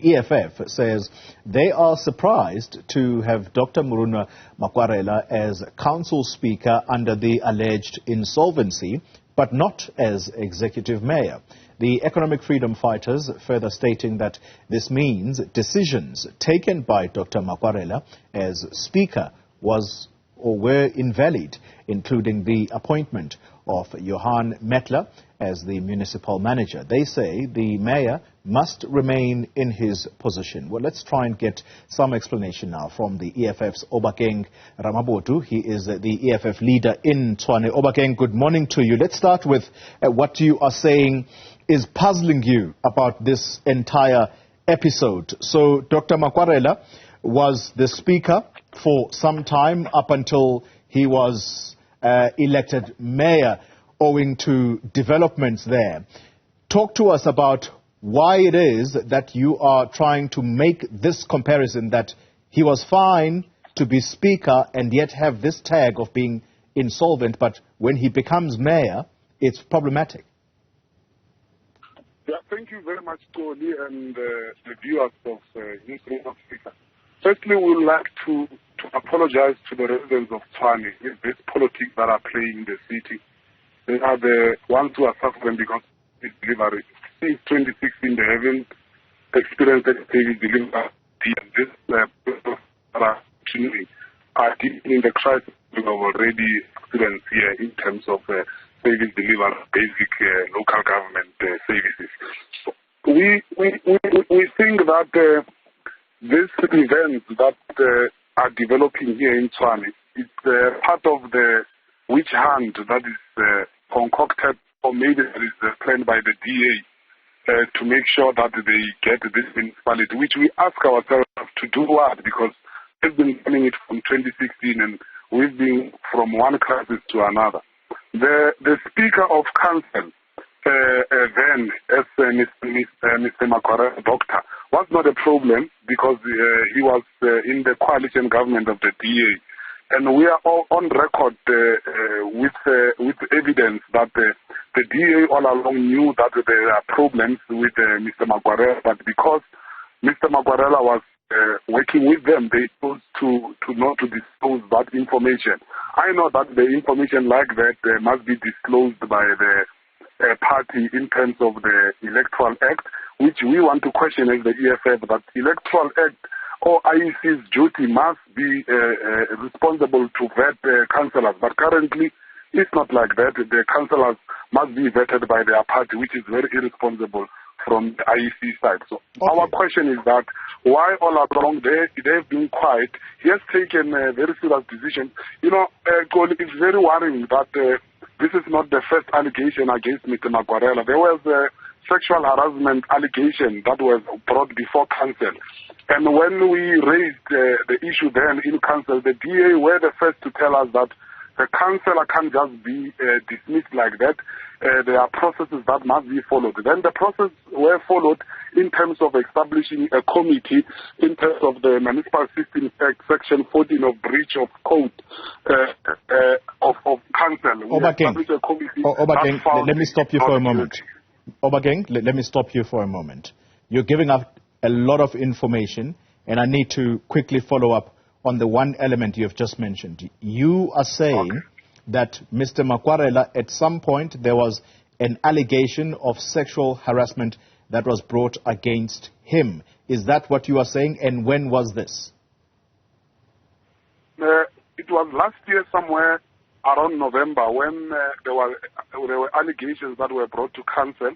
EFF says they are surprised to have Dr Murunwa Makwarela as council speaker under the alleged insolvency, but not as executive mayor. The economic freedom fighters further stating that this means decisions taken by Dr Makwarela as speaker were invalid, including the appointment of Johan Metler as the municipal manager. They say the mayor must remain in his position. Well, let's try and get some explanation now from the EFF's Obakeng Ramabodu. He is the EFF leader in Tshwane. Obakeng, good morning to you. Let's start with what you are saying is puzzling you about this entire episode. So Dr. Makwarela was the speaker for some time up until he was elected mayor owing to developments there. Talk to us about why it is that you are trying to make this comparison, that he was fine to be speaker and yet have this tag of being insolvent, but when he becomes mayor, it's problematic. Yeah, thank you very much, Xoli, and the viewers of Newzroom Afrika. Firstly, we would like to apologize to the residents of Tshwane with this politics that are playing in the city. They are the ones who are suffering because of this delivery. Since 2016, they haven't experienced any service delivery. And this are dealing in the crisis we have already experienced here in terms of service delivery, basic local government services. So we think that these events that are developing here in Tshwane, it's part of the witch hunt that is concocted, or maybe that is planned by the DA to make sure that they get this municipality, which we ask ourselves to do what, because we've been running it from 2016 and we've been from one crisis to another. The Speaker of Council then, as Mr. Makwarela, doctor, was not a problem because he was in the coalition government of the DA. And we are all on record with evidence that the DA all along knew that there are problems with Mr. Makwarela, but because Mr. Makwarela was working with them, they chose to not to disclose that information. I know that the information like that must be disclosed by the party in terms of the Electoral Act, which we want to question as the EFF, that Electoral Act or IEC's duty must be responsible to vet councillors. But currently, it's not like that. The councillors must be vetted by their party, which is very irresponsible from the IEC side. So our question is that why all along they've been quiet? He has taken a very serious decision. You know, it's very worrying that this is not the first allegation against Mr. Makwarela. There was a sexual harassment allegation that was brought before council. And when we raised the issue then in council, the DA were the first to tell us that the councillor can't just be dismissed like that. There are processes that must be followed. Then the process were followed in terms of establishing a committee in terms of the Municipal Systems Act, Section 14 of breach of code of council. Obakeng, let me stop you for a moment. Obakeng, let me stop you for a moment. You're giving up a lot of information, and I need to quickly follow up on the one element you have just mentioned. You are saying that Mr. Makwarela, at some point, there was an allegation of sexual harassment that was brought against him. Is that what you are saying, and when was this? It was last year somewhere around November when there were allegations that were brought to council.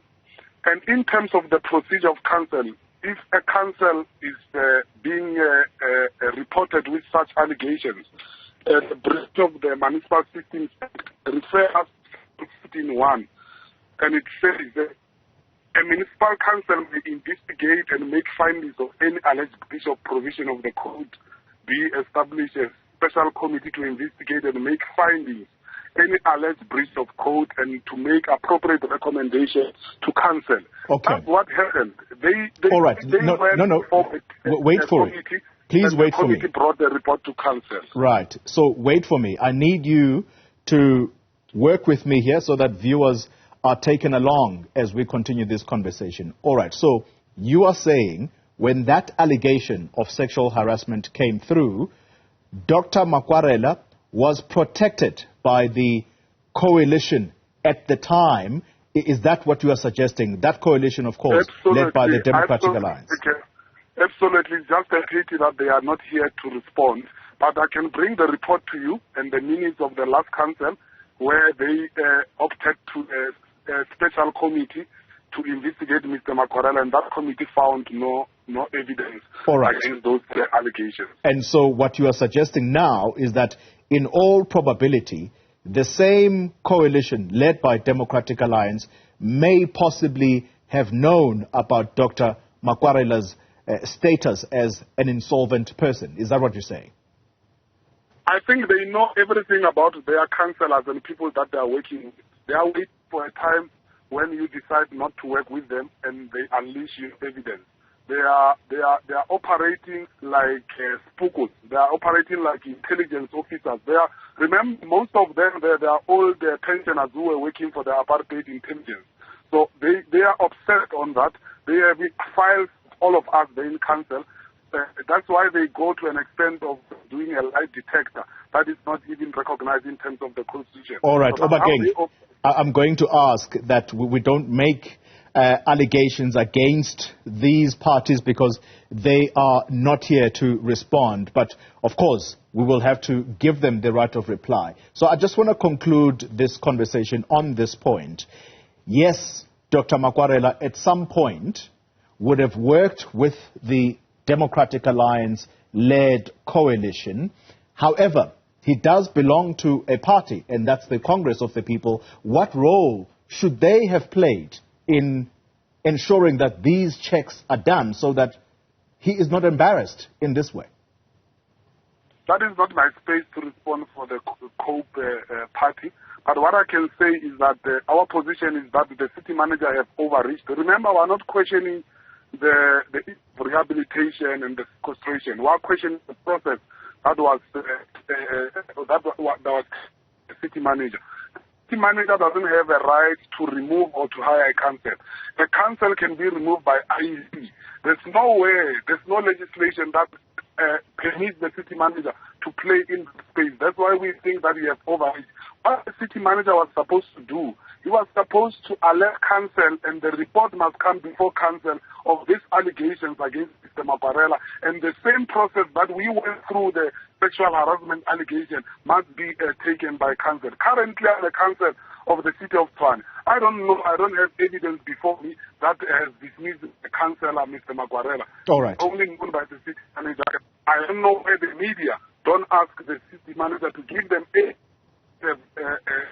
And in terms of the procedure of council, if a council is being reported with such allegations, the breach of the Municipal Systems Act refers us to 15.1, and it says that a municipal council may investigate and make findings of any alleged breach of provision of the code, be established a special committee to investigate and make findings any alleged breach of code and to make appropriate recommendations to council. Okay. That's what happened. All right. Wait for it. Please wait for me. The committee brought the report to council. Right. So wait for me. I need you to work with me here so that viewers are taken along as we continue this conversation. All right. So you are saying when that allegation of sexual harassment came through, Dr. Makwarela was protected by the coalition at the time. Is that what you are suggesting? That coalition, of course, led by the Democratic Alliance. Absolutely. Just a pity that they are not here to respond. But I can bring the report to you and the minutes of the last council where they opted to a special committee to investigate Mr. Makwarela, and that committee found no evidence against those allegations. And so what you are suggesting now is that in all probability, the same coalition led by Democratic Alliance may possibly have known about Dr. Makwarela's status as an insolvent person. Is that what you're saying? I think they know everything about their councillors and people that they are working with. They are waiting for a time when you decide not to work with them and they unleash your evidence. They are operating like spookers. They are operating like intelligence officers. Remember, most of them, they are all the pensioners who were working for the apartheid intelligence. So they are upset on that. They have filed all of us there in council. That's why they go to an extent of doing a lie detector. That is not even recognized in terms of the Constitution. All right, so Obakeng, I'm going to ask that we don't make allegations against these parties because they are not here to respond. But, of course, we will have to give them the right of reply. So I just want to conclude this conversation on this point. Yes, Dr. Makwarela, at some point, would have worked with the Democratic Alliance-led coalition. However, he does belong to a party, and that's the Congress of the People. What role should they have played in ensuring that these checks are done so that he is not embarrassed in this way? That is not my space to respond for the COPE party. But what I can say is that our position is that the city manager have overreached. Remember, we're not questioning the rehabilitation and the sequestration. We are questioning the process that was the city manager. The city manager doesn't have a right to remove or to hire a council. The council can be removed by IEC. There's no way, there's no legislation that permits the city manager to play in the space. That's why we think that we have overreached. What the city manager was supposed to do, he was supposed to alert council, and the report must come before council of these allegations against Mr. Makwarela. And the same process that we went through the sexual harassment allegation must be taken by council. Currently, I'm the council of the city of Tshwane. I don't know, I don't have evidence before me that has dismissed the councillor, Mr. Makwarela. All right. Only known by the city manager. I don't know where the media don't ask the city manager to give them a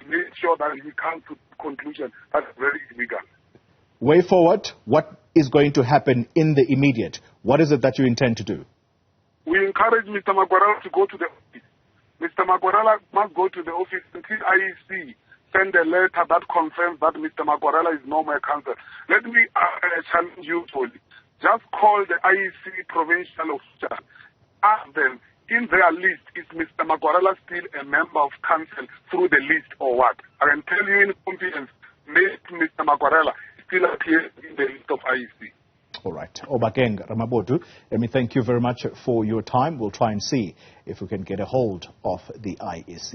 make sure that he comes to conclusion. That's very illegal. Way forward, what is going to happen in the immediate? What is it that you intend to do? We encourage Mr. Makwarela to go to the office. Mr. Makwarela must go to the office until IEC send a letter that confirms that Mr. Makwarela is no more council. Let me challenge you, Xoli. Just call the IEC provincial official. Ask them, in their list, is Mr. Makwarela still a member of council through the list or what? I can tell you in confidence, Mr. Makwarela still appears in the list of IEC. All right. Obakeng Ramabodu, let me thank you very much for your time. We'll try and see if we can get a hold of the IEC.